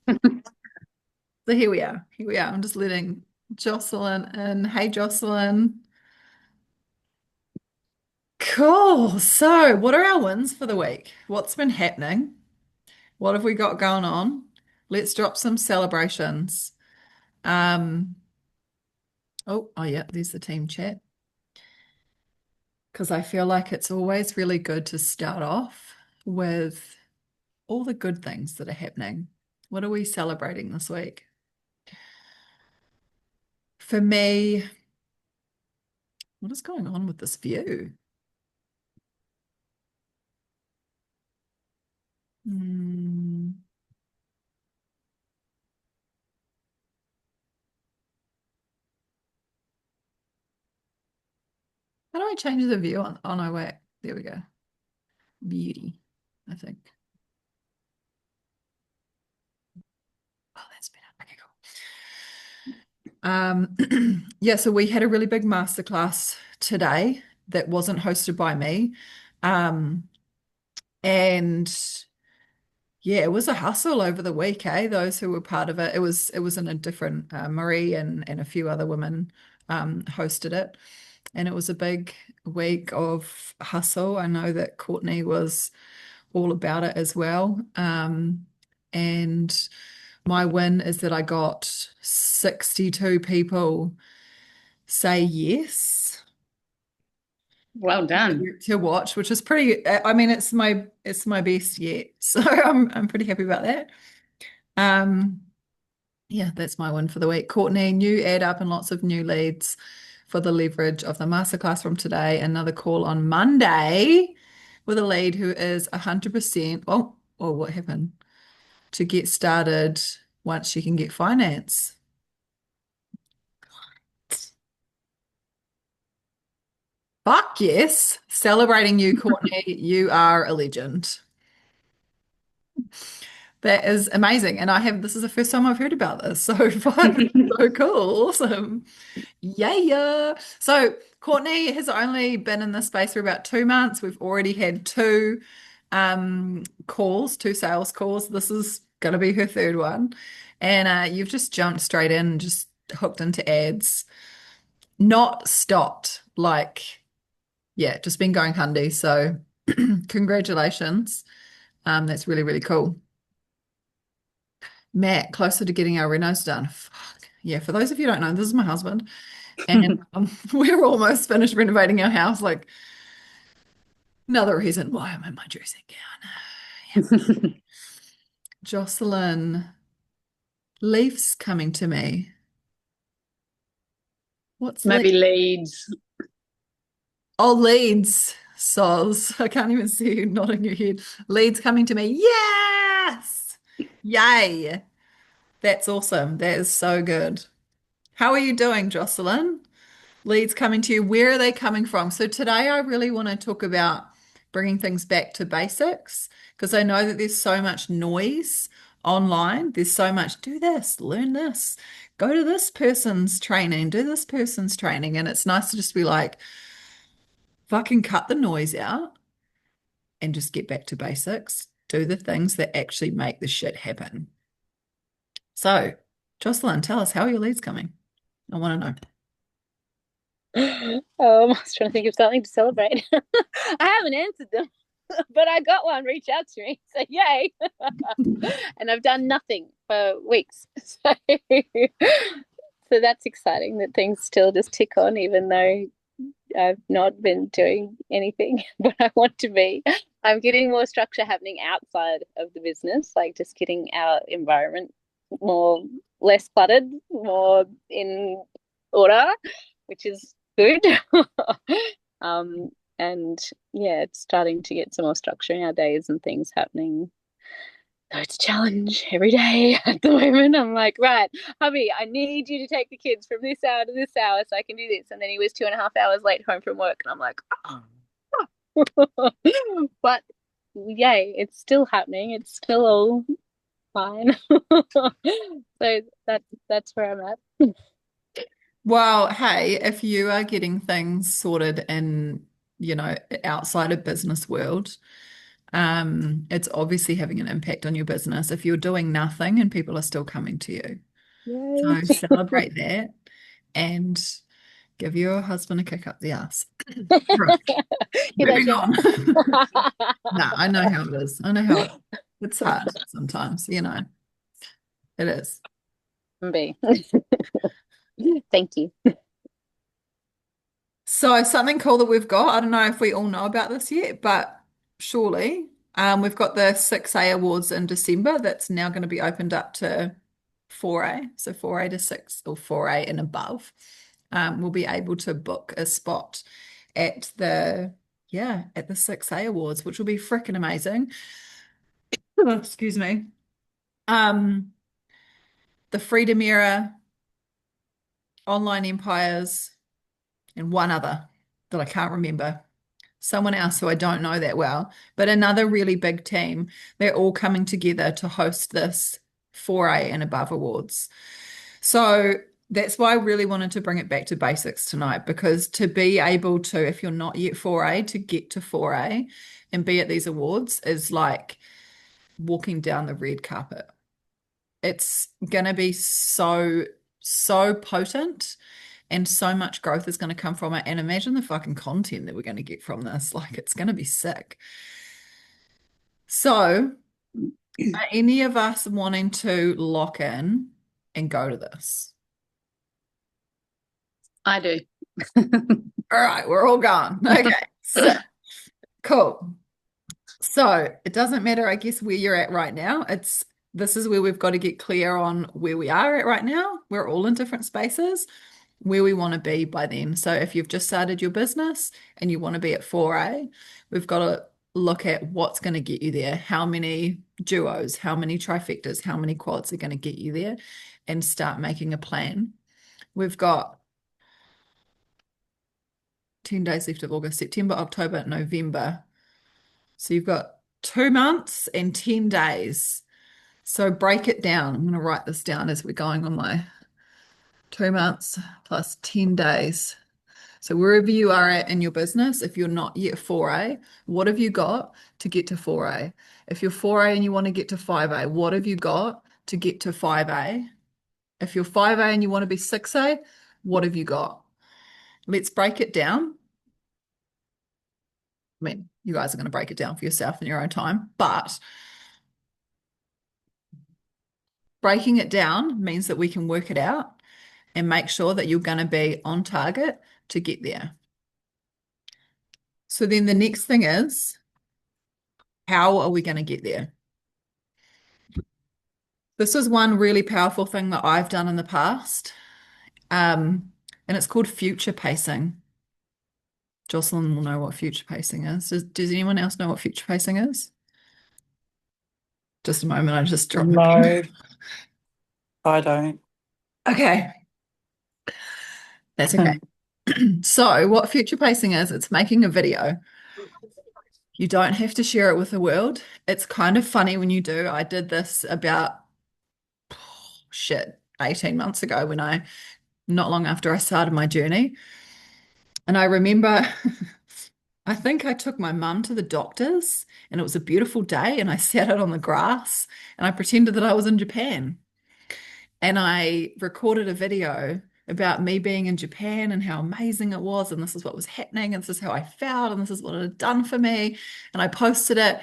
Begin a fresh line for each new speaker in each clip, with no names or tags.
So here we are. Here we are. I'm just letting Jocelyn in. Hey, Jocelyn. Cool. So, what are our wins for the week? What's been happening? What have we got going on? Let's drop some celebrations. Um, oh yeah, there's the team chat. Because I feel like it's always really good to start off with all the good things that are happening. What are we celebrating this week? For me, what is going on with this view? Hmm. How do I change the view on? Oh no, wait. There we go. Beauty, I think. Oh, that's better. Okay, cool. Yeah, so we had a really big masterclass today that wasn't hosted by me. Um, and yeah, it was a hustle over the week, eh? Those who were part of it. It was in a different Marie and a few other women hosted it. And it was a big week of hustle. I know that Courtney was all about it as well. And my win is that I got 62 people say yes
Well done.
to watch, which is pretty, I mean, it's my best yet. So I'm pretty happy about that. Um, yeah, that's my win for the week. Courtney, new ad up and lots of new leads for the leverage of the masterclass from today. Another call on Monday with a lead who is 100%. Oh, what happened? To get started once she can get finance. Fuck yes. Celebrating you, Courtney. You are a legend. That is amazing. And this is the first time I've heard about this. So fuck, so cool. Awesome. Yeah. So Courtney has only been in this space for about 2 months. We've already had two sales calls. This is gonna be her third one. And you've just jumped straight in, just hooked into ads, not stopped. Like, yeah, just been going handy. So congratulations. That's really, really cool. Matt, closer to getting our renos done. Fuck. Yeah, for those of you who don't know, this is my husband. And we're almost finished renovating our house. Like, another reason why I'm in my dressing gown. Yeah. Jocelyn, Leaf's coming to me. What's Leaf?
Maybe Leeds.
Oh, Leeds. Soz. I can't even see you nodding your head. Leeds coming to me. Yes! Yay. That's awesome. That is so good. How are you doing, Jocelyn? Leads coming to you. Where are they coming from? So today I really want to talk about bringing things back to basics because I know that there's so much noise online. There's so much do this, learn this, go to this person's training, do this person's training. And it's nice to just be like, fucking cut the noise out and just get back to basics. Do the things that actually make the shit happen. So, Jocelyn, tell us, how are your leads coming? I want to know.
I was trying to think of something to celebrate. I haven't answered them, but I got one reach out to me. So yay. And I've done nothing for weeks. So that's exciting that things still just tick on, even though I've not been doing anything, but I want to be. I'm getting more structure happening outside of the business, like just getting our environment more less cluttered, more in order, which is good. um, and yeah, it's starting to get some more structure in our days and things happening. So it's a challenge every day at the moment. I'm like, right, hubby, I need you to take the kids from this hour to this hour so I can do this. And then he was 2.5 hours late home from work. And I'm like, oh. But yay, it's still happening. It's still all fine. So that's where I'm at.
Well, hey, if you are getting things sorted in, outside of business world, It's obviously having an impact on your business if you're doing nothing and people are still coming to you.
Yay.
So celebrate that and give your husband a kick up the ass. Right,
Hear that,
moving
Jen?
on. No, I know how it is. I know how it's hard sometimes, it is.
B. Thank you.
So something cool that we've got, I don't know if we all know about this yet, but surely we've got the 6A awards in December that's now going to be opened up to 4A. So 4A to 6 or 4A and above. We'll be able to book a spot at the 6A awards, which will be freaking amazing. Oh, excuse me. Um, the Freedom Era, Online Empires, and one other that I can't remember. Someone else who I don't know that well, but another really big team. They're all coming together to host this 4A and above awards. So that's why I really wanted to bring it back to basics tonight, because to be able to, if you're not yet 4A, to get to 4A and be at these awards is like walking down the red carpet. It's going to be so, so potent and so much growth is going to come from it. And imagine the fucking content that we're going to get from this. Like, it's going to be sick. So, are any of us wanting to lock in and go to this?
I do.
All right, we're all gone. Okay, so cool. So it doesn't matter, I guess, where you're at right now. This is where we've got to get clear on where we are at right now. We're all in different spaces, where we want to be by then. So if you've just started your business and you want to be at 4A, we've got to look at what's going to get you there. How many duos, how many trifectas, how many quads are going to get you there, and start making a plan. We've got 10 days left of August, September, October, November. So you've got 2 months and 10 days. So break it down. I'm going to write this down as we're going on my 2 months plus 10 days. So wherever you are at in your business, if you're not yet 4A, what have you got to get to 4A? If you're 4A and you want to get to 5A, what have you got to get to 5A? If you're 5A and you want to be 6A, what have you got? Let's break it down. I mean, you guys are going to break it down for yourself in your own time, but breaking it down means that we can work it out and make sure that you're going to be on target to get there. So then the next thing is, how are we going to get there? This is one really powerful thing that I've done in the past, and it's called future pacing. Jocelyn will know what future pacing is. Does anyone else know what future pacing is? Just a moment, I just dropped my pen.
No, I don't.
Okay, that's okay. So what future pacing is, it's making a video. You don't have to share it with the world. It's kind of funny when you do. I did this about, shit, 18 months ago not long after I started my journey. And I remember, I think I took my mum to the doctor's and it was a beautiful day and I sat out on the grass and I pretended that I was in Japan. And I recorded a video about me being in Japan and how amazing it was. And this is what was happening. And this is how I felt. And this is what it had done for me. And I posted it.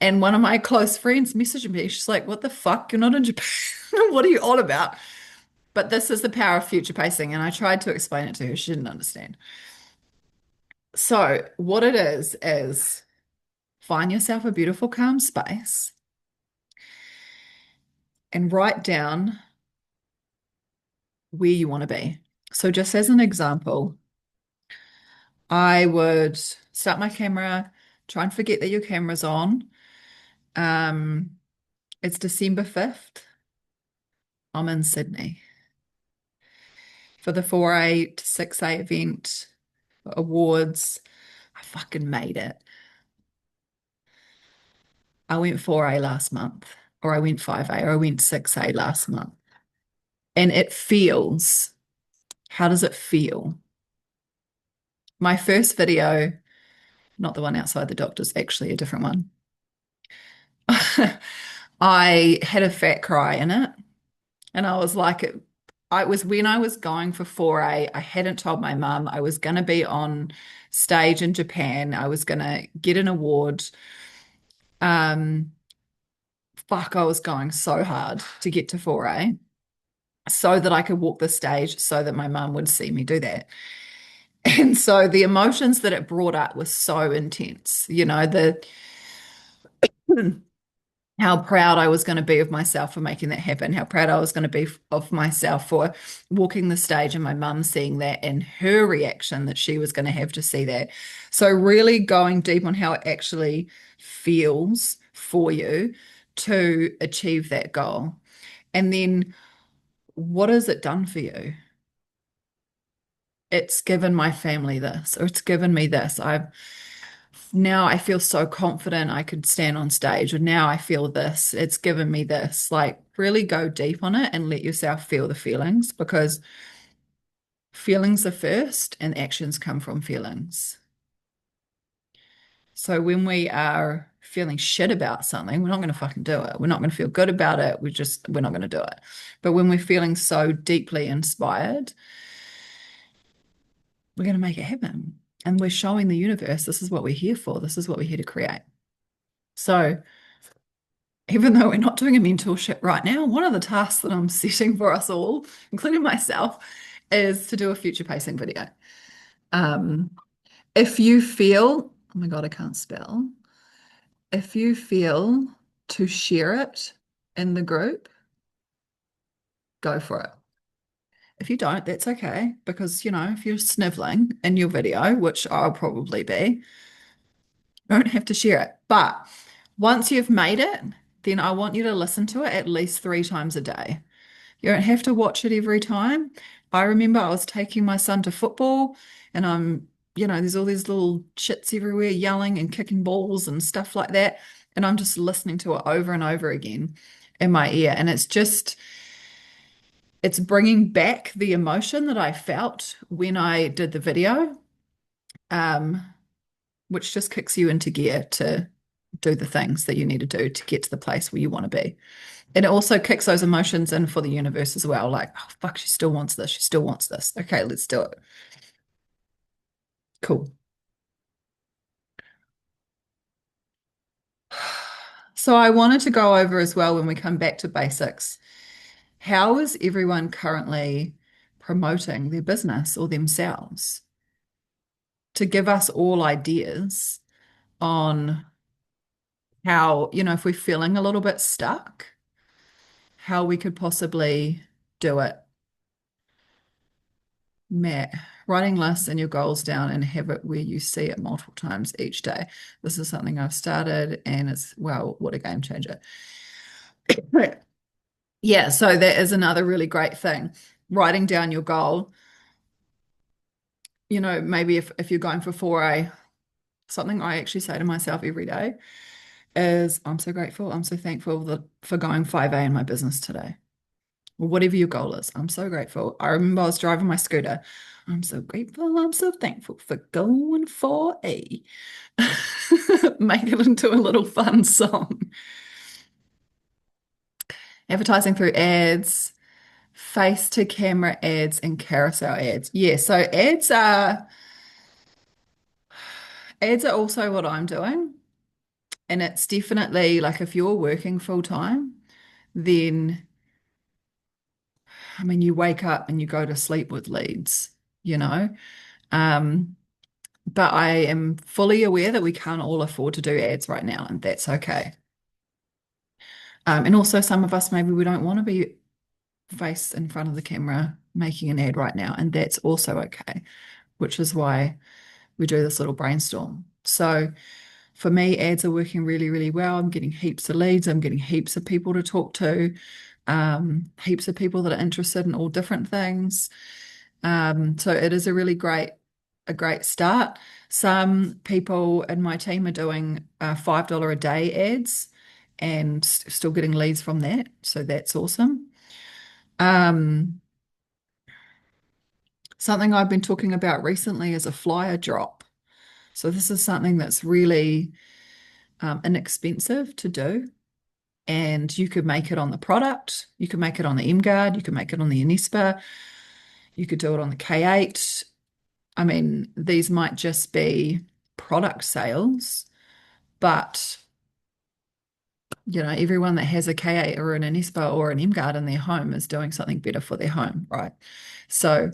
And one of my close friends messaged me. She's like, what the fuck? You're not in Japan. What are you on about? But this is the power of future pacing. And I tried to explain it to her. She didn't understand. So what it is find yourself a beautiful, calm space and write down where you want to be. So just as an example, I would start my camera, try and forget that your camera's on. Um, it's December 5th. I'm in Sydney for the 4A to 6A event awards. I fucking made it. I went 4A last month, or I went 5A, or I went 6A last month. And it feels, how does it feel? My first video, not the one outside the doctor's, actually a different one. I had a fat cry in it, and I was like, it was when I was going for 4A. I hadn't told my mum I was going to be on stage in Japan. I was going to get an award. Um, Fuck, I was going so hard to get to 4A so that I could walk the stage so that my mum would see me do that. And so the emotions that it brought up were so intense. How proud I was going to be of myself for making that happen, how proud I was going to be of myself for walking the stage and my mum seeing that and her reaction that she was going to have to see that. So, really going deep on how it actually feels for you to achieve that goal. And then, what has it done for you? It's given my family this, or it's given me this. Now I feel so confident I could stand on stage, or now I feel this. It's given me this. Like, really go deep on it and let yourself feel the feelings because feelings are first and actions come from feelings. So when we are feeling shit about something, we're not going to fucking do it. We're not going to feel good about it. We're not going to do it. But when we're feeling so deeply inspired, we're going to make it happen. And we're showing the universe this is what we're here for. This is what we're here to create. So even though we're not doing a mentorship right now, one of the tasks that I'm setting for us all, including myself, is to do a future pacing video. Um, if you feel, oh my God, I can't spell. If you feel to share it in the group, go for it. If you don't, that's okay. Because, if you're sniveling in your video, which I'll probably be, you don't have to share it. But once you've made it, then I want you to listen to it at least 3 times a day. You don't have to watch it every time. I remember I was taking my son to football and there's all these little chits everywhere yelling and kicking balls and stuff like that. And I'm just listening to it over and over again in my ear. And it's bringing back the emotion that I felt when I did the video, um, which just kicks you into gear to do the things that you need to do to get to the place where you want to be. And it also kicks those emotions in for the universe as well. Like, oh, fuck, she still wants this. She still wants this. Okay, let's do it. Cool. So I wanted to go over as well when we come back to basics. How is everyone currently promoting their business or themselves? To give us all ideas on how, if we're feeling a little bit stuck, how we could possibly do it. Matt, writing lists and your goals down and have it where you see it multiple times each day. This is something I've started and well, what a game changer. Yeah, so that is another really great thing. Writing down your goal, maybe if you're going for 4A, something I actually say to myself every day is, I'm so grateful, I'm so thankful for going 5A in my business today. Or whatever your goal is. I'm so grateful. I remember I was driving my scooter. I'm so grateful. I'm so thankful for going for a. Make it into a little fun song. Advertising through ads, face to camera ads, and carousel ads. Yeah, so ads are also what I'm doing. And it's definitely like if you're working full time, then I mean you wake up and you go to sleep with leads, you know. Um, But I am fully aware that we can't all afford to do ads right now, and that's okay. And also, some of us maybe we don't want to be face in front of the camera making an ad right now, and that's also okay, which is why we do this little brainstorm. So for me, ads are working really, really well. I'm getting heaps of leads. I'm getting heaps of people to talk to, heaps of people that are interested in all different things. So it is a great start. Some people in my team are doing $5 a day ads and still getting leads from that. So that's awesome. Um, Something I've been talking about recently is a flyer drop. So this is something that's really inexpensive to do. And you could make it on the product, you could make it on the M-Guard, you could make it on the Anespa, you could do it on the K8. I mean, these might just be product sales, but everyone that has a K8 or an Anespa or an M-Guard in their home is doing something better for their home, right? So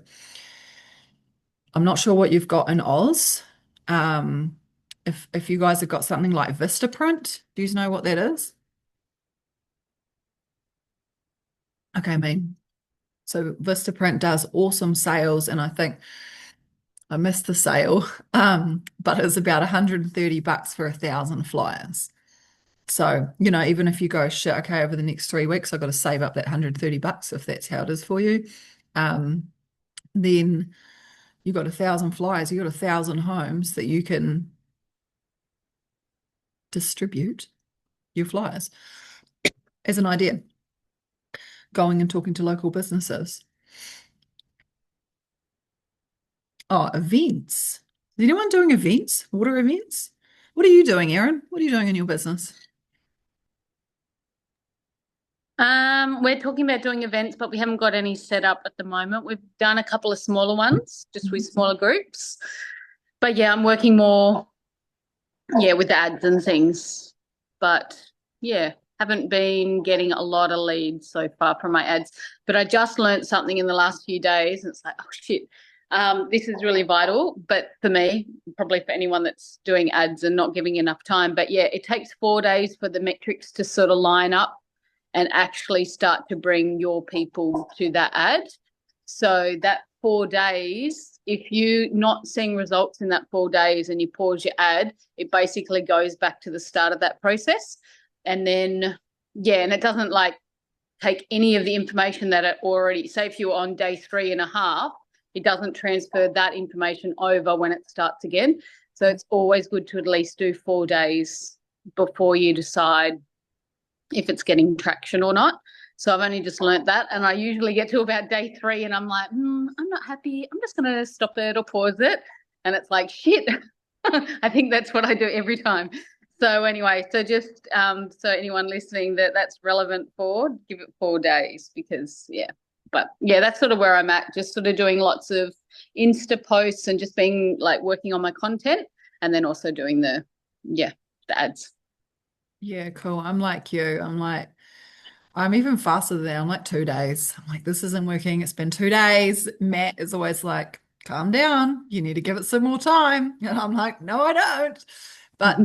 I'm not sure what you've got in Oz. Um, if you guys have got something like Vistaprint, do you know what that is? Okay, I mean, so Vistaprint does awesome sales, and I think I missed the sale, but it's about $130 for 1,000 flyers. So, even if you go, shit, okay, over the next 3 weeks, I've got to save up that $130 if that's how it is for you. Then you've got 1,000 flyers, you've got 1,000 homes that you can distribute your flyers as an idea, going and talking to local businesses. Oh, events. Is anyone doing events? Water events? What are you doing, Erin? What are you doing in your business?
We're talking about doing events, but we haven't got any set up at the moment. We've done a couple of smaller ones, just with smaller groups. But yeah, I'm working more, with ads and things. But yeah, haven't been getting a lot of leads so far from my ads. But I just learned something in the last few days. And it's like, oh shit, this is really vital. But for me, probably for anyone that's doing ads and not giving enough time. But yeah, it takes 4 days for the metrics to sort of line up and actually start to bring your people to that ad. So that 4 days, if you're not seeing results in that 4 days and you pause your ad, it basically goes back to the start of that process. And then, and it doesn't like take any of the information that it already, say if you're on day 3.5, it doesn't transfer that information over when it starts again. So it's always good to at least do 4 days before you decide if it's getting traction or not. So I've only just learnt that, and I usually get to about day 3 and I'm like, I'm not happy. I'm just going to stop it or pause it. And it's like, shit. I think that's what I do every time. So anyway, so just so anyone listening that's relevant for, give it 4 days because, But yeah, that's sort of where I'm at, just sort of doing lots of Insta posts and just being like working on my content and then also doing the ads.
Yeah, cool. I'm like you. I'm even faster than that. I'm like 2 days. I'm like, this isn't working. It's been 2 days. Matt is always like, calm down. You need to give it some more time. And I'm like, no, I don't. But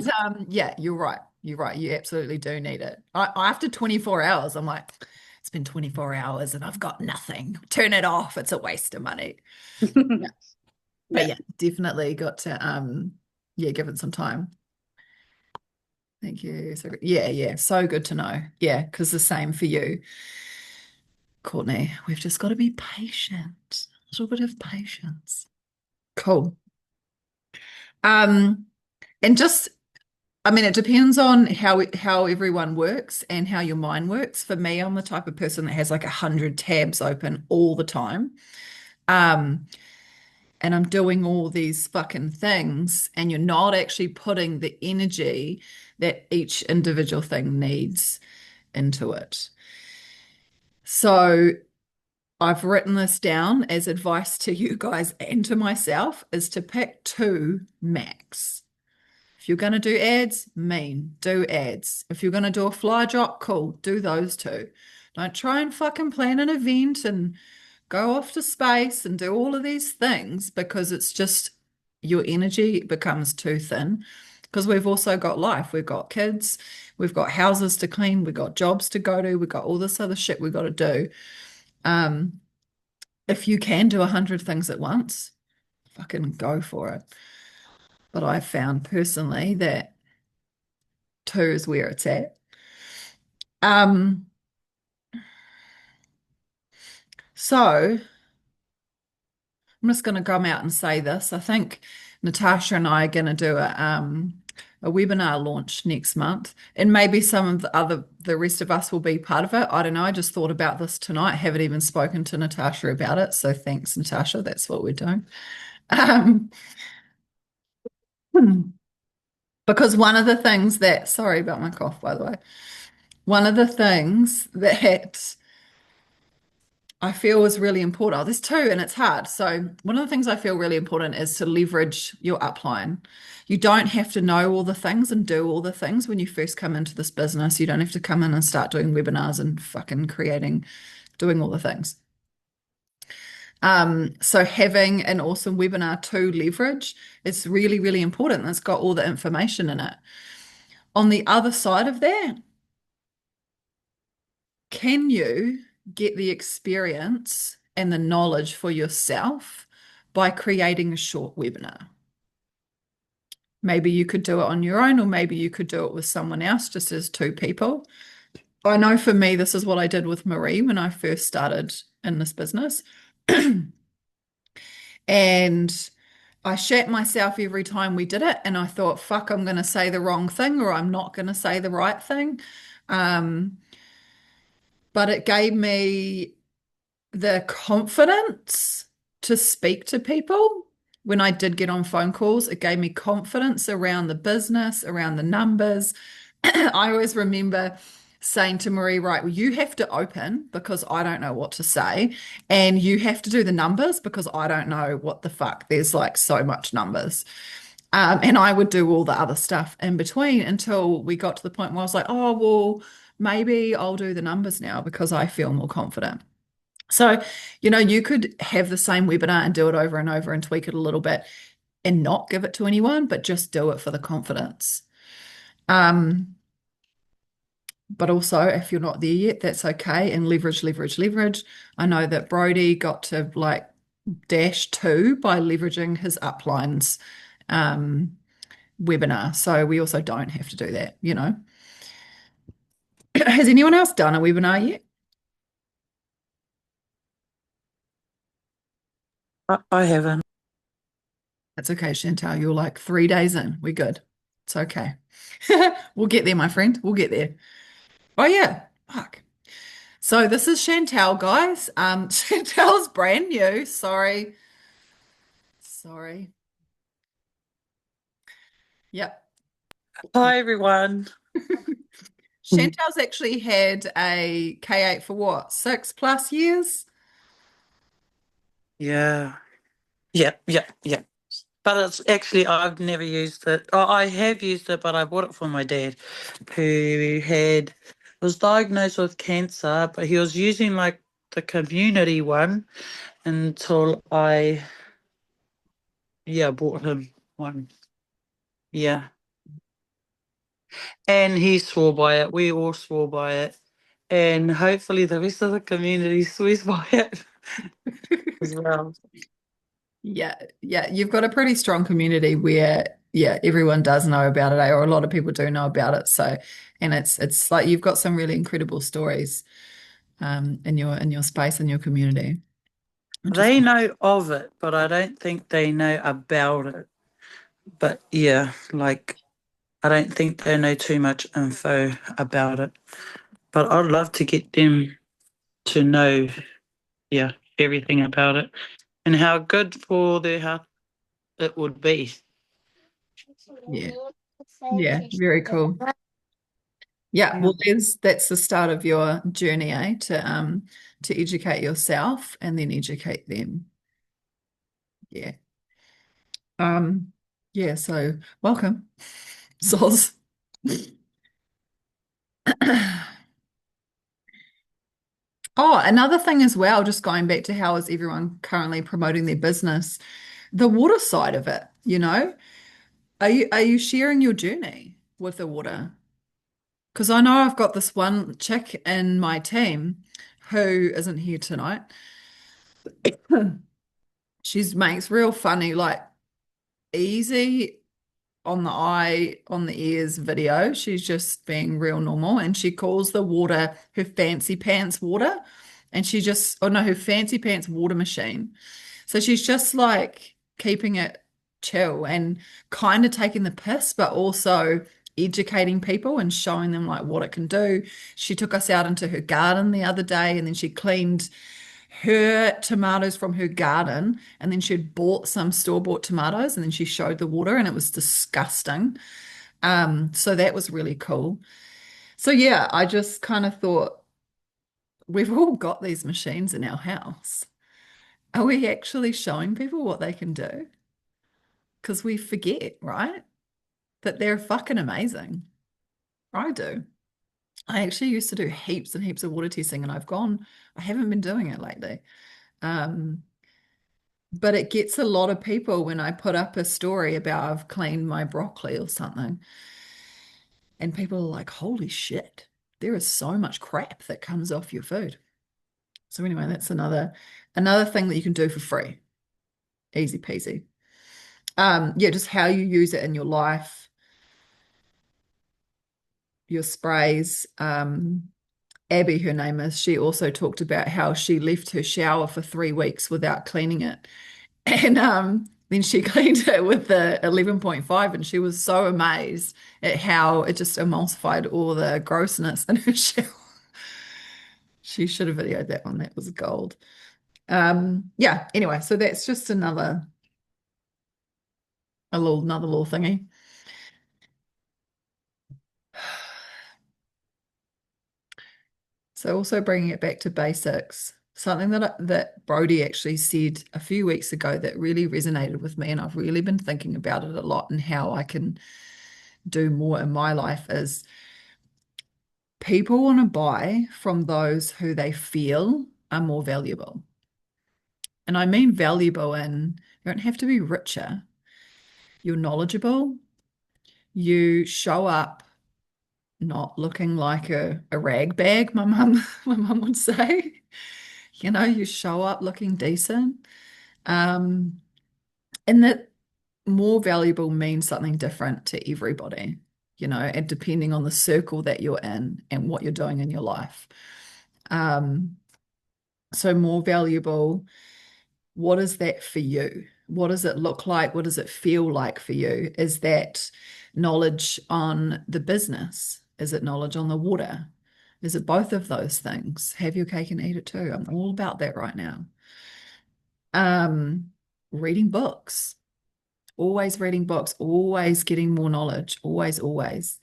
yeah, you're right. You're right. You absolutely do need it. After 24 hours, I'm like, it's been 24 hours and I've got nothing. Turn it off. It's a waste of money. Yeah. But yeah, definitely got to give it some time. Thank you. So yeah, so good to know. Yeah, because the same for you, Courtney. We've just got to be patient. A little bit of patience. Cool. And just, I mean, it depends on how everyone works and how your mind works. For me, I'm the type of person that has like 100 tabs open all the time. And I'm doing all these fucking things, and you're not actually putting the energy that each individual thing needs into it. So I've written this down as advice to you guys and to myself is to pick 2 max. If you're going to do ads, do ads. If you're going to do a fly drop, cool, do those 2. Don't try and fucking plan an event and go off to space and do all of these things because it's just your energy becomes too thin because we've also got life. We've got kids, we've got houses to clean, we've got jobs to go to, we've got all this other shit we've got to do. If you can do 100 things at once, fucking go for it. But I've found personally that 2 is where it's at. So I'm just going to come out and say this. I think Natasha and I are going to do a webinar launch next month, and maybe some of the rest of us will be part of it. I don't know. I just thought about this tonight. Haven't even spoken to Natasha about it. So thanks, Natasha. That's what we're doing. Um, Because one of the things that, sorry about my cough, by the way, one of the things that I feel is really important. Oh, there's two and it's hard. So, one of the things I feel really important is to leverage your upline. You don't have to know all the things and do all the things when you first come into this business. You don't have to come in and start doing webinars and fucking creating, doing all the things. So having an awesome webinar to leverage is really, really important. And it's got all the information in it. On the other side of that, can you get the experience and the knowledge for yourself by creating a short webinar? Maybe you could do it on your own, or maybe you could do it with someone else, just as two people. I know for me, this is what I did with Marie when I first started in this business. And I shat myself every time we did it. And I thought, fuck, I'm going to say the wrong thing or I'm not going to say the right thing. Um, but it gave me the confidence to speak to people when I did get on phone calls. It gave me confidence around the business, around the numbers. I always remember saying to Marie, right, well, you have to open because I don't know what to say. And you have to do the numbers because I don't know what the fuck. There's like so much numbers. And I would do all the other stuff in between until we got to the point where I was like, oh, well, maybe I'll do the numbers now because I feel more confident. So, you could have the same webinar and do it over and over and tweak it a little bit and not give it to anyone, but just do it for the confidence. But also, if you're not there yet, that's okay. And leverage, leverage, leverage. I know that Brody got to like dash two by leveraging his uplines webinar. So we also don't have to do that. Has anyone else done a webinar yet?
I haven't.
That's okay, Chantal. You're like 3 days in. We're good. It's okay. We'll get there, my friend. We'll get there. Oh yeah. Fuck. So this is Chantal, guys. Chantal's brand new. Sorry. Sorry. Yep.
Hi, everyone.
Chantal's actually had a K8 for what? 6+ years?
Yeah. Yeah. But it's actually, I've never used it. Oh, I have used it, but I bought it for my dad, who was diagnosed with cancer, but he was using like the community one until bought him one. Yeah. And he swore by it. We all swore by it. And hopefully the rest of the community swears by it as well.
Yeah, yeah. You've got a pretty strong community where, yeah, everyone does know about it, or a lot of people do know about it. So, and it's like you've got some really incredible stories in your space in your community. Which is
They know of it, but I don't think they know about it. But yeah, like I don't think they know too much info about it. But I'd love to get them to know, everything about it and how good for their health it would be.
yeah, yeah, very cool. Yeah, well, that's the start of your journey, to educate yourself and then educate them. Yeah. Yeah, so welcome, Soz. Oh, another thing as well, just going back to how is everyone currently promoting their business, the water side of it. Are you sharing your journey with the water? Because I know I've got this one chick in my team who isn't here tonight. She's makes real funny, like easy on the eye, on the ears video. She's just being real normal. And she calls the water her fancy pants water. And she just, oh no, her fancy pants water machine. So she's just like keeping it chill and kind of taking the piss, but also educating people and showing them like what it can do. She took us out into her garden the other day and then she cleaned her tomatoes from her garden and then she'd bought some store-bought tomatoes and then she showed the water and it was disgusting. So that was really cool. So yeah, I just kind of thought we've all got these machines in our house. Are we actually showing people what they can do? Because we forget, right? That they're fucking amazing. I do. I actually used to do heaps and heaps of water testing, and I haven't been doing it lately. Um, but it gets a lot of people when I put up a story about I've cleaned my broccoli or something, and people are like, holy shit, there is so much crap that comes off your food. So anyway, that's another thing that you can do for free. Easy peasy. Yeah, just how you use it in your life, your sprays. Abby, her name is, she also talked about how she left her shower for 3 weeks without cleaning it. And then she cleaned it with the 11.5, and she was so amazed at how it just emulsified all the grossness in her shower. She should have videoed that one. That was gold. Yeah, anyway, so that's just another little thingy. So also bringing it back to basics, something that Brody actually said a few weeks ago that really resonated with me, and I've really been thinking about it a lot and how I can do more in my life is people want to buy from those who they feel are more valuable. And I mean valuable in you don't have to be richer. You're knowledgeable. You show up not looking like a rag bag, my mum would say. You know, you show up looking decent. Um, and that more valuable means something different to everybody, you know, and depending on the circle that you're in and what you're doing in your life. Um, so more valuable, what is that for you? What does it look like? What does it feel like for you? Is that knowledge on the business? Is it knowledge on the water? Is it both of those things? Have your cake and eat it too. I'm all about that right now. Um, reading books, always reading books, always getting more knowledge, always, always.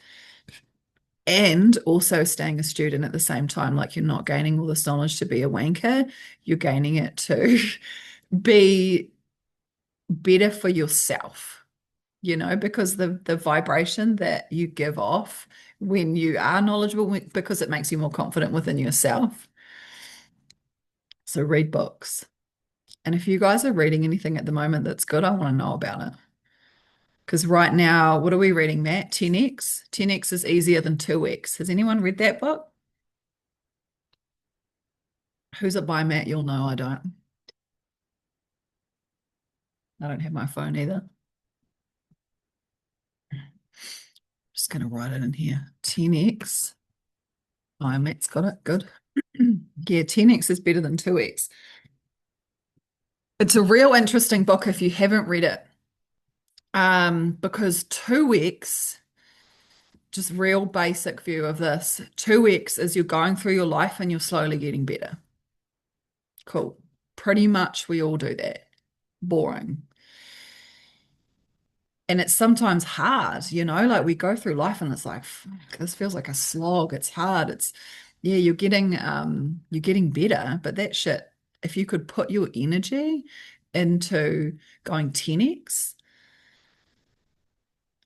And also staying a student at the same time. Like you're not gaining all this knowledge to be a wanker, you're gaining it to be better for yourself, you know, because the vibration that you give off when you are knowledgeable, because it makes you more confident within yourself. So read books. And if you guys are reading anything at the moment that's good, I want to know about it. Because right now, what are we reading, Matt? 10x? 10x is easier than 2x. Has anyone read that book? Who's it by, Matt? You'll know I don't. I don't have my phone either. Just going to write it in here. 10x. Oh, Matt's got it. Good. Yeah, 10x is better than 2x. It's a real interesting book if you haven't read it. Because 2x, just real basic view of this, 2x is you're going through your life and you're slowly getting better. Cool. Pretty much we all do that. Boring. And it's sometimes hard, you know, like we go through life and it's like, fuck, this feels like a slog. It's hard. Yeah, you're getting better, but that shit, if you could put your energy into going 10x,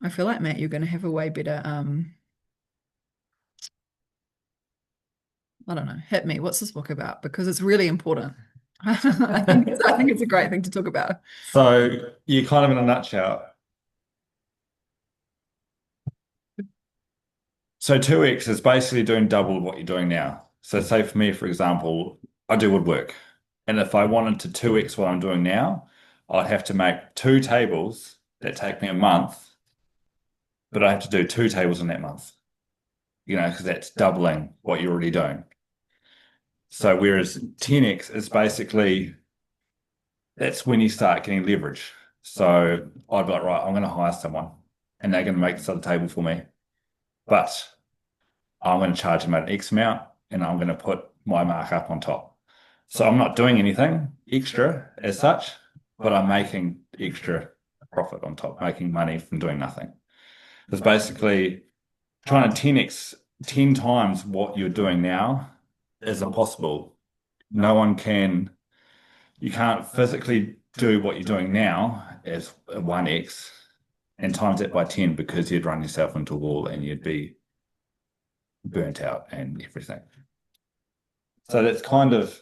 I feel like, Matt, you're going to have a way better, I don't know, hit me. What's this book about? Because it's really important. I think it's a great thing to talk about.
So you kind of in a nutshell. So 2x is basically doing double what you're doing now. So say for me, for example, I do woodwork. And if I wanted to 2x what I'm doing now, I'd have to make 2 tables that take me a month, but I have to do 2 tables in that month, you know, because that's doubling what you're already doing. So whereas 10x is basically, that's when you start getting leverage. So I'd be like, right, I'm going to hire someone and they're going to make this other table for me. But I'm going to charge them an X amount and I'm going to put my markup on top. So I'm not doing anything extra as such, but I'm making extra profit on top, making money from doing nothing. It's basically trying to 10 times what you're doing now is impossible. No one can, you can't physically do what you're doing now as a 1x and times it by 10 because you'd run yourself into a wall and you'd be burnt out and everything. So that's kind of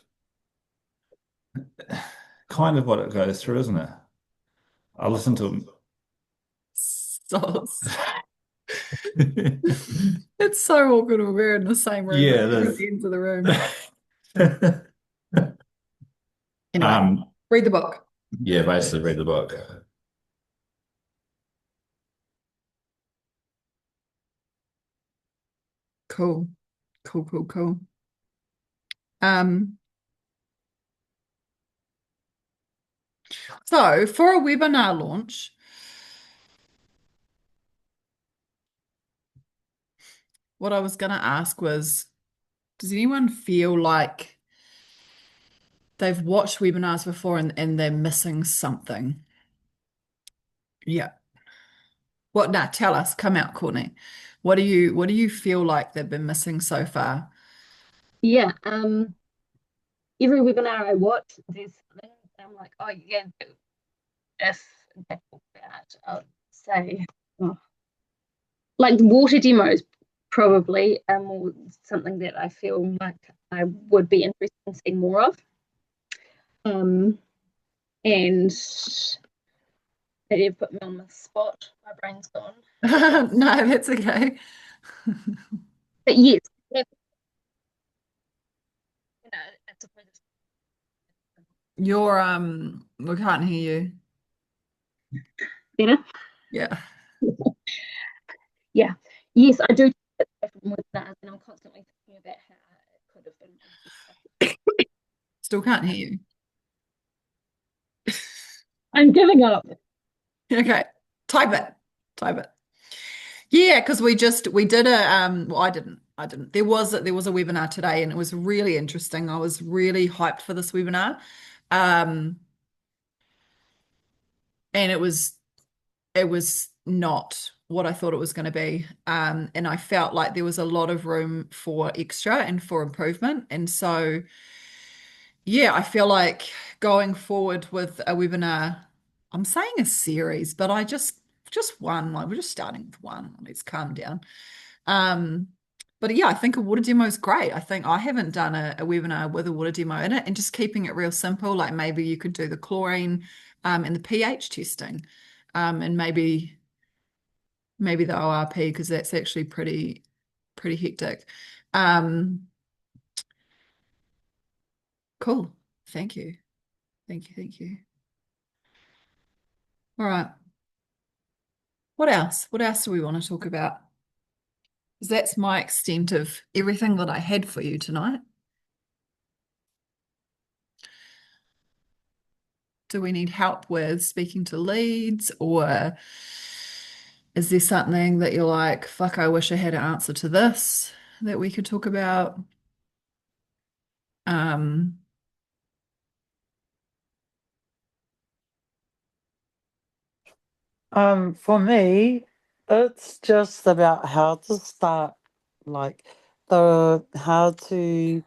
what it goes through, isn't it? I listen to
Soz. It's so awkward when we're in the same room, but
yeah, it
different
is.
ends of the room. Anyway,
Um,
read the book.
yeah, basically read the book.
Cool. Cool, cool, cool. Um, so for a webinar launch, what I was going to ask was, does anyone feel like they've watched webinars before and they're missing something? Yeah. What? Nah, tell us. Come out, Courtney. What do you feel like they've been missing so far?
Yeah, every webinar I watch, there's something I'm like, oh yeah, if they talk about, I'll say, oh, like water demos, probably something that I feel like I would be interested in seeing more of. Um, and you've put me on the spot. My brain's gone.
No, that's okay.
But yes, I suppose it's
We can't hear you.
better.
Yeah.
Yeah. Yes, I do from webinars, and I'm constantly thinking about how it could have been.
Still can't hear you.
I'm giving up.
Okay. Type it. Type it. Yeah, because we did a well, I didn't. There was a webinar today and it was really interesting. I was really hyped for this webinar. Um and it was not what I thought it was going to be. And I felt like there was a lot of room for extra and for improvement. And so yeah, I feel like going forward with a webinar, I'm saying a series, but I just one, like we're just starting with one. Let's calm down. Um, but yeah, I think a water demo is great. I think I haven't done a webinar with a water demo in it and just keeping it real simple. Like maybe you could do the chlorine and the pH testing. And maybe the ORP because that's actually pretty hectic. Um, cool. Thank you. Thank you. Thank you. All right. What else? What else do we want to talk about? Because that's my extent of everything that I had for you tonight. Do we need help with speaking to leads, or is there something that you're like, fuck, I wish I had an answer to this that we could talk about? Um,
For me, it's just about how to start, like the how to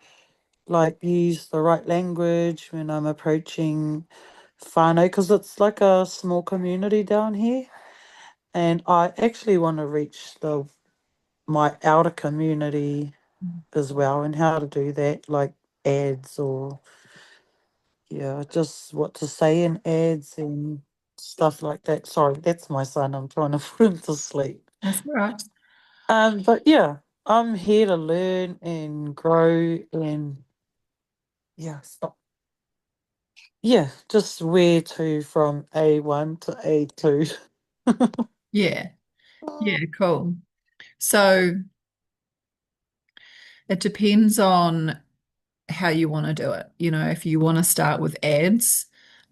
like use the right language when I'm approaching whānau, because it's like a small community down here, and I actually want to reach the my outer community as well, and how to do that, like ads or yeah, just what to say in ads and stuff like that. Sorry, that's my son. I'm trying to put him to sleep.
that's all right.
But yeah, I'm here to learn and grow and yeah, stop. Yeah, just where to from A1 to A2.
Yeah. Yeah, cool. So it depends on how you want to do it. You know, if you want to start with ads,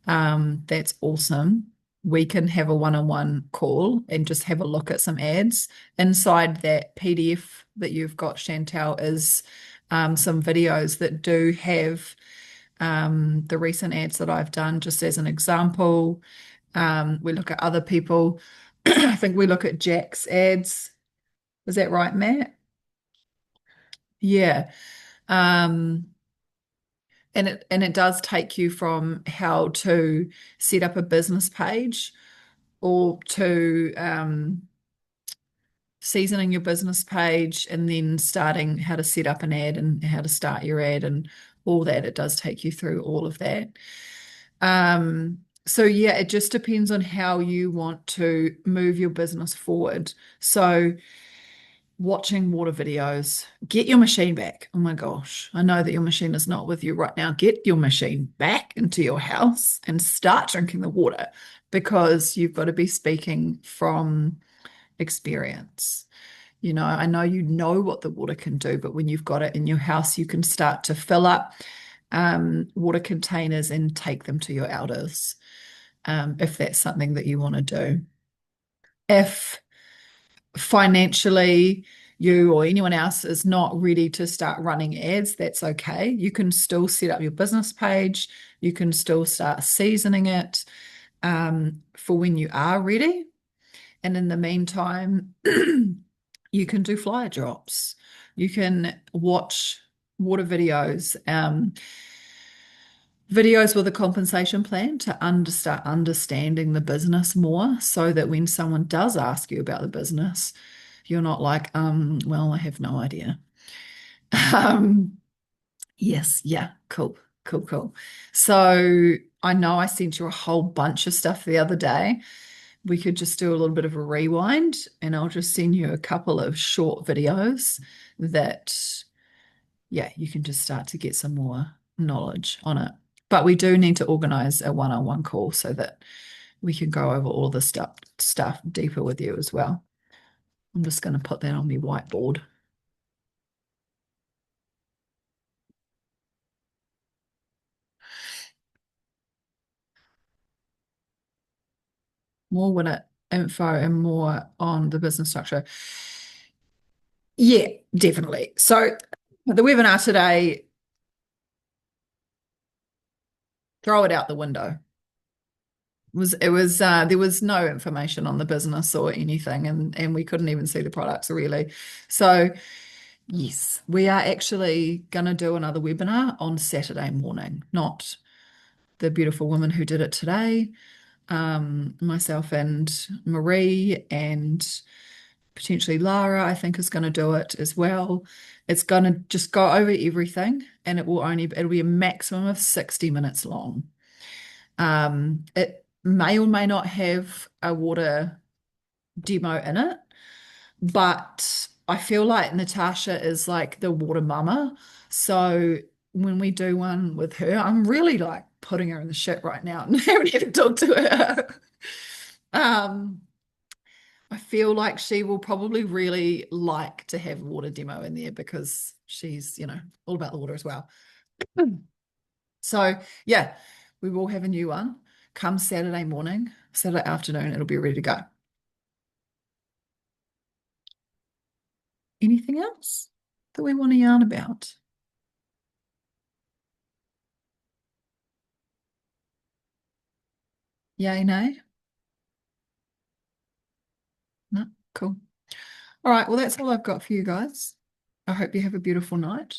that's awesome. We can have a one-on-one call and just have a look at some ads. Inside that PDF that you've got, Chantel, is some videos that do have the recent ads that I've done, just as an example. We look at other people. I think we look at Jack's ads. Is that right, Matt? Yeah. Um, and it does take you from how to set up a business page or to seasoning your business page and then starting how to set up an ad and how to start your ad and all that. It does take you through all of that. So yeah, it just depends on how you want to move your business forward. So watching water videos, get your machine back. Oh my gosh, I know that your machine is not with you right now. Get your machine back into your house and start drinking the water because you've got to be speaking from experience. I know what the water can do, but when you've got it in your house, you can start to fill up water containers and take them to your outdoors, if that's something that you want to do. If financially you or anyone else is not ready to start running ads, that's okay. You can still set up your business page. You can still start seasoning it for when you are ready. And in the meantime, you can do flyer drops. You can watch water videos, videos with a compensation plan to start understanding the business more so that when someone does ask you about the business, you're not like, well, I have no idea. Um, yes, yeah, cool, cool, cool. So I know I sent you a whole bunch of stuff the other day. We could just do a little bit of a rewind and I'll just send you a couple of short videos that, yeah, you can just start to get some more knowledge on it. But we do need to organize a one-on-one call so that we can go over all the stuff deeper with you as well. I'm just going to put that on my whiteboard. More winner info and more on the business structure. Yeah, definitely. So the webinar today, throw it out the window. It was there was no information on the business or anything, and we couldn't even see the products really. So yes, we are actually going to do another webinar on Saturday morning, not the beautiful woman who did it today. Myself and Marie and potentially Lara, I think, is going to do it as well. It's going to just go over everything, and it'll be a maximum of 60 minutes long. It may or may not have a water demo in it, but I feel like Natasha is like the water mama. So when we do one with her, I'm really like putting her in the shit right now and haven't even talked to her. Um, I feel like she will probably really like to have a water demo in there because she's, all about the water as well. So yeah, we will have a new one come Saturday morning, Saturday afternoon, it'll be ready to go. Anything else that we want to yarn about? Yay, nay? No, cool. All right, well, that's all I've got for you guys. I hope you have a beautiful night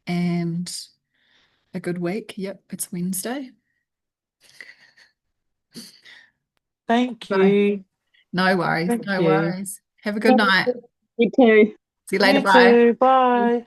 and a good week. Yep, it's Wednesday.
Thank
Bye.
you.
No worries,
Thank
no
you.
worries. Have a good night.
You too.
See you later.
You
Bye.
too. Bye.